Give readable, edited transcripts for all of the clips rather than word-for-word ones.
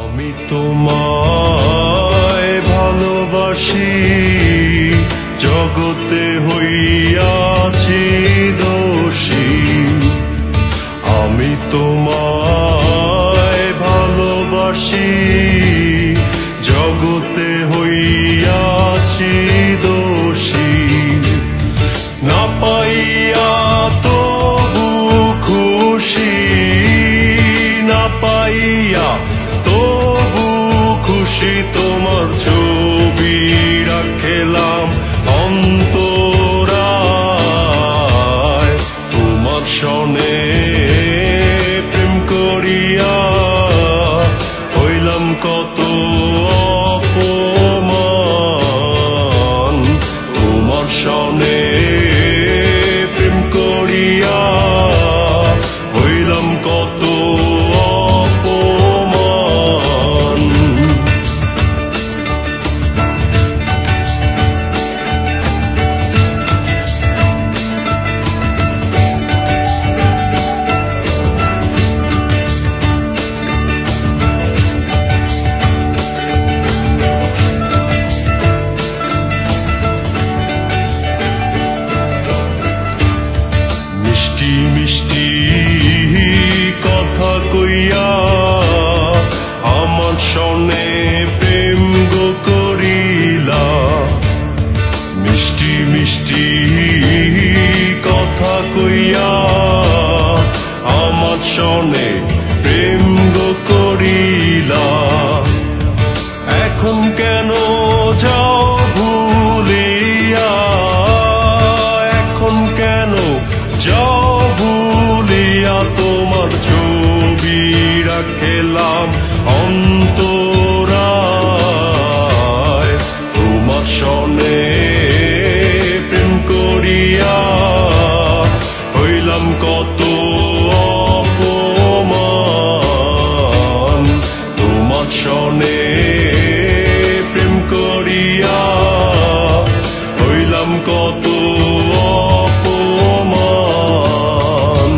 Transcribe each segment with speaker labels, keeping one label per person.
Speaker 1: আমি তোমায় ভালোবাসি, জগতে হইয়াছি দোষী। আমি তোমায় ভালোবাসি, জগতে হইয়াছি দোষী। না পাইয়া তবু খুশি, না পাইয়া তবু খুশি। তোমার ছবি রাখলাম অন্তরায়, তোমার সনে প্রেম করিয়া হইলাম কত অপমান। তোমার সনে প্রেম করিয়া হইলাম কত অপমান। মিষ্টি মিষ্টি কথা কইয়া আমার সনে প্রেম গো করিলা। মিষ্টি মিষ্টি কথা কইয়া আমার সনে প্রেম গো করিলা। এখন কেন যাও ভুলিয়া, এখন কেন যাও ভুলিয়া। তোমার ছবি রাখলাম অন্তরায়, তোমার সনে প্রেম করিয়া হইলাম কত অপমান। তোমার সনে প্রেম করিয়া হইলাম কত অপমান।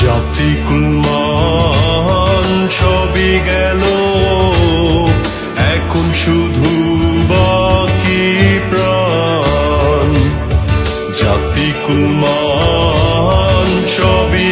Speaker 1: জাতি কুলমান সবই গেল, এখন শুধু বাকি প্রাণ। জাতি কুলমান সবই